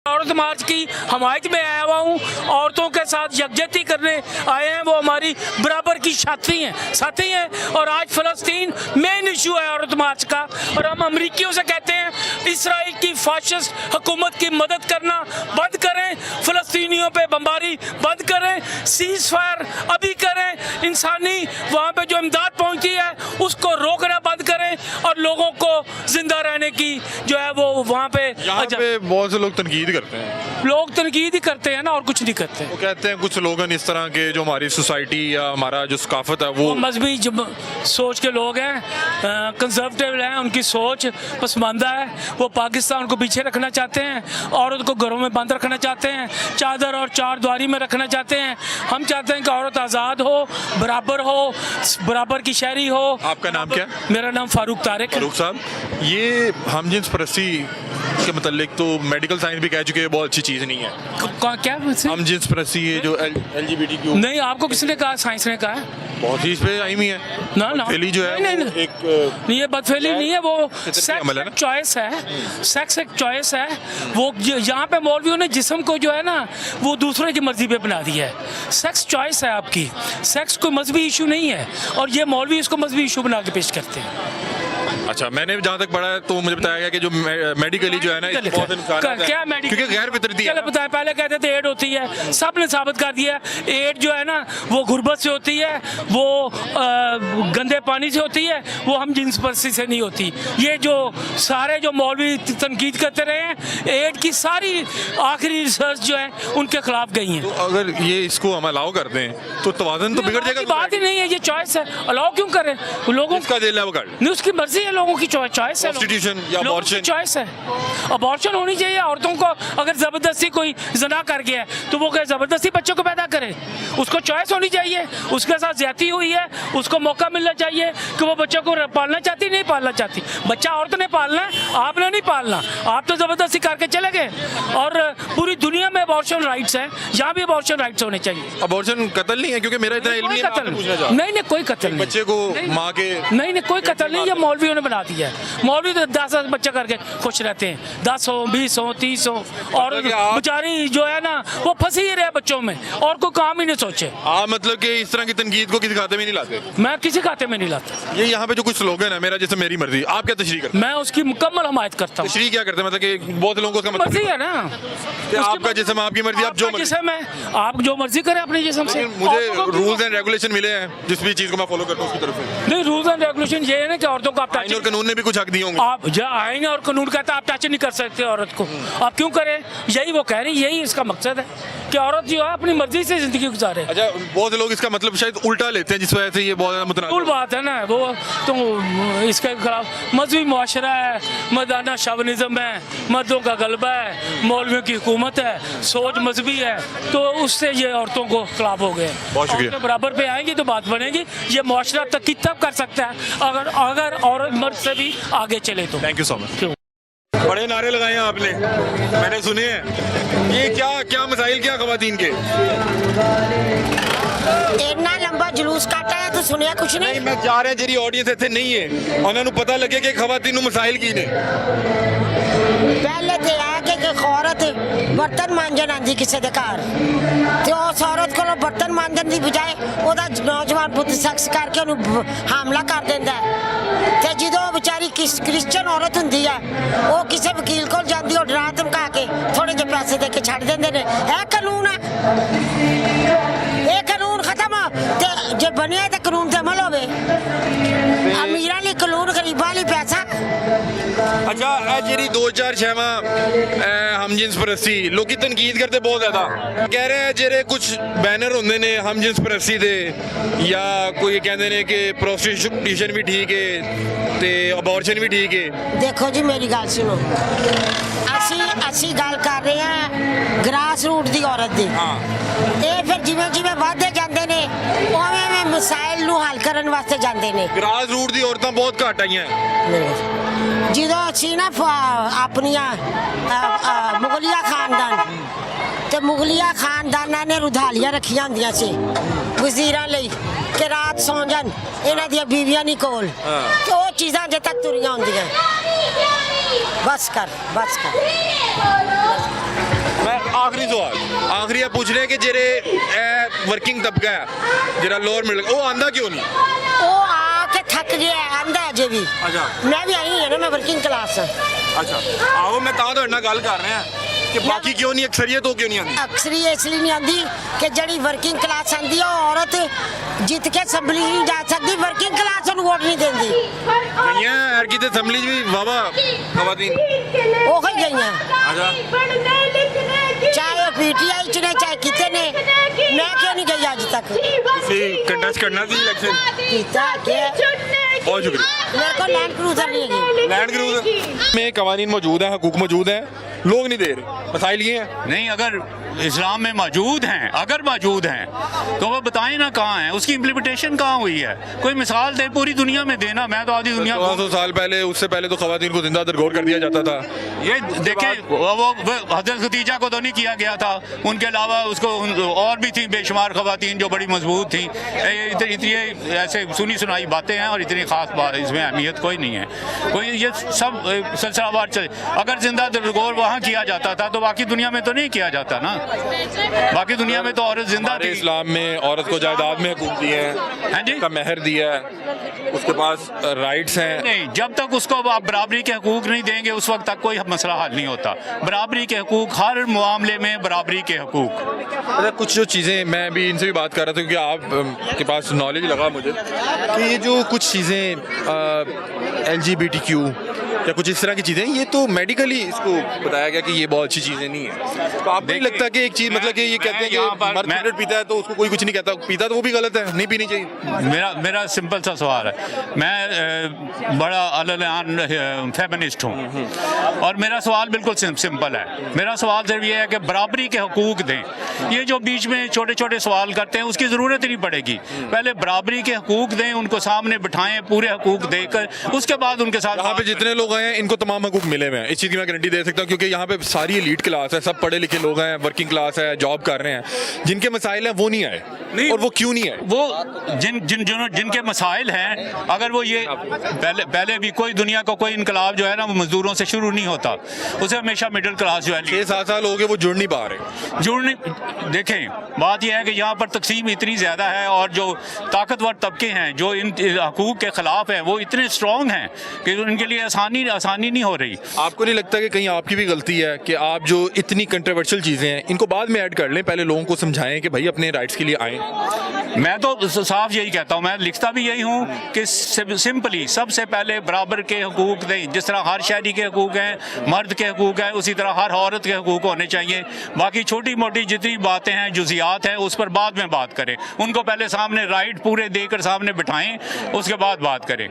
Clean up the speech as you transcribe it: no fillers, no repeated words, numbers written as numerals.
औरत मार्च की हमायत में आया हुआ हूँ। औरतों के साथ यकजहती करने आए हैं, वो हमारी बराबर की साथी हैं और आज फ़लस्तीन मेन इशू है औरत मार्च का। और हम अमरीकियों से कहते हैं इसराइल की फाशिस्ट हुकूमत की मदद करना बंद करें, फ़लस्तीनियों पे बमबारी बंद करें, सीज़ फायर अभी करें, इंसानी वहाँ पे जो इमदाद पहुँचती है उसको रोकना बंद करें और लोगों को जिंदा रहने की जो है वो वहाँ पे बहुत से लोग तनकीद करते हैं। लोग तनकीद ही करते हैं ना, और कुछ नहीं करते। वो कहते हैं कुछ लोग इस तरह के जो हमारी सोसाइटी या हमारा जो सकाफत है वो मजहबी सोच के लोग हैं, कंजर्वेटिव हैं, उनकी सोच पसमानदा है, वो पाकिस्तान को पीछे रखना चाहते हैं, औरत को घरों में बंद रखना चाहते हैं, चादर और चार द्वारी में रखना चाहते हैं। हम चाहते हैं कि औरत आज़ाद हो, बराबर की शहरी हो। आपका नाम क्या है? मेरा नाम फारूक तारिक। फारूक साहब, ये हमजिन्स परस्ती के मतलब तो मेडिकल साइंस भी कह चुके हैं बहुत अच्छी चीज़ नहीं है। क्या हमजिन्स परस्ती ये जो LGBTQ नहीं, आपको किसने कहा? साइंस ने कहा है। बहुत ही इस पे आई हुई है ना बदफेली जो है नहीं, एक ये बदफेली नहीं है, वो अमल है ना? चॉइस है, सेक्स एक चॉइस है। वो यहाँ पे मौलवियों ने जिस्म को जो है ना वो दूसरे की मर्जी पे बना दिया है। सेक्स चॉइस है आपकी, सेक्स कोई मजहबी इशू नहीं है और ये मौलवी इसको मजहबी इशू बना के पेश करते हैं। अच्छा, मैंने जहाँ तक पढ़ा है तो मुझे बताया गया कि जो मेडिकली जो है ना बहुत क्या मेडिकल, क्योंकि गैर फितरती है। बताया, पहले कहते थे एड होती है, सब ने साबित कर दिया एड जो है ना वो गुर्बत से होती है, वो गंदे पानी से होती है, वो हम जिन्स परस्ती से नहीं होती। ये जो सारे जो मौलवी तनकीद करते रहे हैं, एड की सारी आखिरी रिसर्च जो है उनके खिलाफ गई है। तो अगर ये इसको हम अलाउ कर दें तो तवाज़ुन तो बिगड़ जाएगा। बात ही नहीं है, ये चॉइस है, अलाउ क्यों करें? लोगों का दिल है वो कर नहीं, उसकी मर्जी है, लोगों की चॉइस है, कॉन्स्टिट्यूशन या अबॉर्शन चॉइस है। अबॉर्शन होनी चाहिए। औरतों को अगर जबरदस्ती कोई जना कर गया है तो वो क्या जबरदस्ती बच्चों को पैदा करे? उसको चॉइस होनी चाहिए। उसके साथ ज्यादती हुई है, उसको मौका मिलना चाहिए कि वो बच्चों को पालना चाहती नहीं पालना चाहती। बच्चा औरत ने पालना है, आपने नहीं पालना। आप तो जबरदस्ती करके चले गए। और पूरी दुनिया में अबॉर्शन राइट्स है, यहाँ भी अबॉर्शन राइट्स होने चाहिए। अबॉर्शन कत्ल नहीं है, क्योंकि मेरा इतना इल्म नहीं है। नहीं, कोई कत्ल नहीं, बच्चे को माँ के नहीं, कोई कत्ल नहीं, ये मौलवियों ने बना दिया है। मौलवी तो 10 बच्चा करके खुश रहते हैं, 10 हो, 20 हो, 30 हो, और बेचारी जो है ना वो फंसी ही रहे बच्चों में और कोई काम ही नहीं सोचे। मतलब कि इस तरह की तनकीद को किसी खाते में नहीं लाते? मैं किसी खाते में नहीं लाता। ये यहाँ पे जो कुछ स्लोगन है मेरा जैसे मेरी मर्जी, आप क्या तशरीह करते हैं? मैं उसकी मुकम्मल हमायत करता हूँ। तशरीह क्या करते हैं? मतलब कि बहुत लोगों को मर्जी है ना, आपका जिस्म आपकी मर्जी, आप जो जिस्म है आप जो मर्जी करें अपने जिस्म से। मुझे रूल्स एंड रेगुलेशन मिले हैं जिस भी चीज को मैं फॉलो करता हूँ उसकी तरफ से। नहीं, रूल्स एंड रेगुलेशन ये है ना कि औरतों को आप आईन और कानून ने भी कुछ हक दिए होंगे। आप जो आईन और कानून कहता है आप टच नहीं कर सकते औरत को, आप क्यों करें? यही वो कह रही, यही इसका मकसद है कि औरत जो है अपनी मर्जी से जिंदगी गुजारे। अच्छा, बहुत लोग इसका मतलब शायद उल्टा लेते हैं जिस वजह से ये बहुत ज्यादा मुतनाज़ बात है ना। वो तो इसके खिलाफ मजहबी मुआशरा है, मर्दाना शावनिज़्म है, मर्दों का गलबा है, मौलवियों की हुकूमत है, सोच मजहबी है, तो उससे ये औरतों को खिलाफ हो गए। बहुत शुक्रिया। बराबर पे आएंगी तो बात बनेगी। ये मुआशरा तक तब कर सकता है अगर औरत मर्द से भी आगे चले तो। Thank you so much. बड़े नारे लगाए हैं आपने, मैंने सुने हैं। ये क्या मसाइल क्या ख़वातीन के? इतना लंबा जुलूस काटा है तो सुनिया कुछ नहीं। मैं जा रहे जी ऑडियंस इतने नहीं है, उन्होंने पता लगे कि ख़वातीन नूं मसाइल की ने। पहले तो है कि औरत बर्तन मांजन आंदी किसी के घर, तो उस औरत को बर्तन मांजन की बजाय ਉਹਦਾ नौजवान पुत्र सेक्स करके ਉਹਨੂੰ हमला कर देता है। ਤੇ ਜਦੋਂ ਵਿਚਾਰੀ ਕ੍ਰਿਸਚਨ ਔਰਤ ਹੁੰਦੀ ਆ ਉਹ ਕਿਸੇ ਵਕੀਲ ਕੋਲ ਜਾਂਦੀ ਉਹ ਡਰਾ ਧਮਕਾ ਕੇ ਥੋੜੇ ਜਿਹੇ ਪੈਸੇ ਦੇ ਕੇ ਛੱਡ ਦਿੰਦੇ ਨੇ। ਇਹ ਕਾਨੂੰਨ ਆ, ਇਹ ਕਾਨੂੰਨ ਖਤਮ ਤੇ ਜੇ ਬਣਿਆ ਤਾਂ ਕਾਨੂੰਨ ਤੇ ਅਮਲ ਹੋਵੇ। ਅਮੀਰਾਂ ਲਈ ਕਾਨੂੰਨ, ਗਰੀਬਾਂ ਲਈ ਪੈਸਾ। अच्छा, जी 2-4 शहवा हमजिन्स परस्ती लोग तनकीद करते बहुत ज्यादा, कह रहे हैं जेरे कुछ बैनर होंगे ने हमजिन्स परस्ती दे या कोई कहते ने कि प्रोस्टिट्यूशन भी ठीक है ते अबॉर्शन भी ठीक है। देखो जी मेरी गल सुनो, ਅਸੀਂ ਗੱਲ ਕਰ ਰਹੇ ਹਾਂ ਗ੍ਰਾਸ ਰੂਟ ਦੀ ਔਰਤ ਦੀ। ਇਹ ਫਿਰ ਜਿਵੇਂ ਵਧਦੇ ਜਾਂਦੇ ਨੇ ਉਵੇਂ ਮਸਾਇਲ ਨੂੰ ਹੱਲ ਕਰਨ ਵਾਸਤੇ ਜਾਂਦੇ ਨੇ। ਗ੍ਰਾਸ ਰੂਟ ਦੀ ਔਰਤਾਂ ਬਹੁਤ ਘੱਟ ਆਈਆਂ। ਜਦੋਂ ਅਸੀਂ ਨਾ ਆਪਣੀਆਂ ਮੁਗਲਿਆ ਖਾਨਦਾਨ ਤੇ ਮੁਗਲਿਆ ਖਾਨਦਾਨਾਂ ਨੇ ਰੁਧਾਲੀਆਂ ਰੱਖੀਆਂ ਹੁੰਦੀਆਂ ਸੀ ਵਜ਼ੀਰਾਂ ਲਈ ਕਿ ਰਾਤ ਸੌਂ ਜਾਣ, ਇਹਨਾਂ ਦੀਆਂ ਬੀਵੀਆਂ ਨਹੀਂ ਕੋਲ, ਤੇ ਉਹ ਚੀਜ਼ਾਂ ਅਜੇ ਤੱਕ ਤੁਰੀਆਂ ਹੁੰਦੀਆਂ। बस कर बस कर। मैं आखिरी सवाल आखिरी पूछ रहे हैं कि जेरे वर्किंग तबका है जेरा लोअर मिडिल वो आंदा क्यों नहीं? वो आके थक गया है, आंदा अजे भी। अच्छा मैं भी आई हूं ना, मैं वर्किंग क्लास हां। अच्छा आओ मैं तां ਤੁਹਾਡੇ ਨਾਲ ਗੱਲ ਕਰ ਰਿਹਾ कि बाकी क्यों नहीं अक्सरियत हो क्यों नहीं आती? अक्सरी इसलिए नहीं आती कि जड़ी वर्किंग क्लास आंदी है औरत जित के असैम्बली नहीं जा सकती, वर्किंग क्लास ਨੂੰ वोट नहीं देंदी। गईयां एरकी ते असैम्बली भी वावा खवातीन वो ही गईयां, अच्छा चाहे पीटीआई च ने चाहे किते ने। मैं क्यों नहीं गई आज तक? ਤੁਸੀਂ ਕੰਟੈਸਟ करना ਸੀ इलेक्शन? पीता के बहुत शुक्रिया। मेरे को लैंड क्रूजर नहीं है। लैंड क्रूजर में कवानीन मौजूद है, हकूक मौजूद है, लोग नहीं दे रहे, मसाइल ये हैं। नहीं, अगर इस्लाम में मौजूद हैं, अगर मौजूद हैं तो वो बताएं ना कहाँ हैं, उसकी इम्प्लीमेंटेशन कहाँ हुई है, कोई मिसाल दे पूरी दुनिया में देना। मैं तो आधी दुनिया 200 साल पहले उससे पहले तो खवातीन को जिंदा दरगोर कर दिया जाता था। ये देखें, वो हज़रत खदीजा को तो नहीं किया गया था, उनके अलावा उसको और भी थी बेशुमार खवातीन जो बड़ी मजबूत थी। इतनी ऐसे सुनी सुनाई बातें हैं और इतनी ख़ास बात इसमें अहमियत कोई नहीं है। कोई ये सब सिलसिलावार चले। अगर जिंदा दरगोर वहाँ किया जाता था तो बाकी दुनिया में तो नहीं किया जाता ना। बाकी दुनिया में तो औरत जिंदा हमारे थी। इस्लाम में औरत को जायदाद में हकूक दिए हैं, हाँ जी। उसका महर दिया है, उसके पास राइट्स हैं। नहीं, जब तक उसको आप बराबरी के हकूक नहीं देंगे उस वक्त तक कोई मसला हल नहीं होता। बराबरी के हकूक, हर मामले में बराबरी के हकूक। अच्छा कुछ जो चीज़ें मैं भी इनसे भी बात कर रहा था क्योंकि आप के पास नॉलेज लगा मुझे कि ये जो कुछ चीज़ें LGBTQ या कुछ इस तरह की चीज़ें, ये तो मेडिकली इसको बताया गया कि ये बहुत अच्छी चीज़ें नहीं है। तो आपको नहीं लगता कि एक चीज़ मतलब कि ये कहते हैं कि मर्द सिगरेट पीता है तो उसको कोई कुछ नहीं कहता, पीता तो वो भी गलत है, नहीं पीनी चाहिए? मेरा सिंपल सा सवाल है। मैं बड़ा अललान फेमिनिस्ट हूँ और मेरा सवाल बिल्कुल सिंपल है। मेरा सवाल सिर्फ ये है कि बराबरी के हकूक दें। ये जो बीच में छोटे छोटे सवाल करते हैं उसकी ज़रूरत ही नहीं पड़ेगी। पहले बराबरी के हकूक दें, उनको सामने बिठाएं, पूरे हकूक देकर उसके बाद उनके साथ। यहाँ पे जितने लोग आए हैं इनको तमाम हकूक मिले हुए हैं, इस चीज़ की मैं गारंटी दे सकता हूँ क्योंकि यहाँ पे सारी एलीट क्लास है, सब पढ़े लिखे लोग हैं, वर्किंग क्लास है, जॉब कर रहे हैं। जिनके मसाइल हैं वो नहीं आए। नहीं, और वो क्यों नहीं आए? वो जिनके मसाइल हैं, अगर वो ये पहले भी कोई दुनिया का कोई इनकलाब जो है ना वो मजदूरों से शुरू नहीं होता, उसे हमेशा मिडिल क्लास जो है 6-7 साल हो गए वो जुड़ नहीं पा रहे। जुड़ने। देखें, बात यह है कि यहाँ पर तकसीम इतनी ज़्यादा है और जो ताकतवर तबके हैं जो इन हकूक़ के ख़िलाफ़ हैं वो इतने स्ट्रॉन्ग हैं कि उनके लिए आसानी नहीं हो रही। आपको नहीं लगता कि कहीं आपकी भी गलती है कि आप जो इतनी कंट्रोवर्शियल चीज़ें हैं इनको बाद में ऐड कर लें, पहले लोगों को समझाएं कि भाई अपने राइट्स के लिए आएँ? मैं तो साफ यही कहता हूँ, मैं लिखता भी यही हूँ कि सिंपली सबसे पहले बराबर के हकूक़ दें। जिस तरह हर शहरी के हकूक़ हैं, मर्द के हकूक़ हैं, उसी तरह हर औरत के हकूक़ होने चाहिए। बाकी छोटी मोटी जितनी बातें हैं, जुज़ियात हैं, उस पर बाद में बात करें। उनको पहले सामने राइट पूरे देकर सामने बिठाएं, उसके बाद बात करें।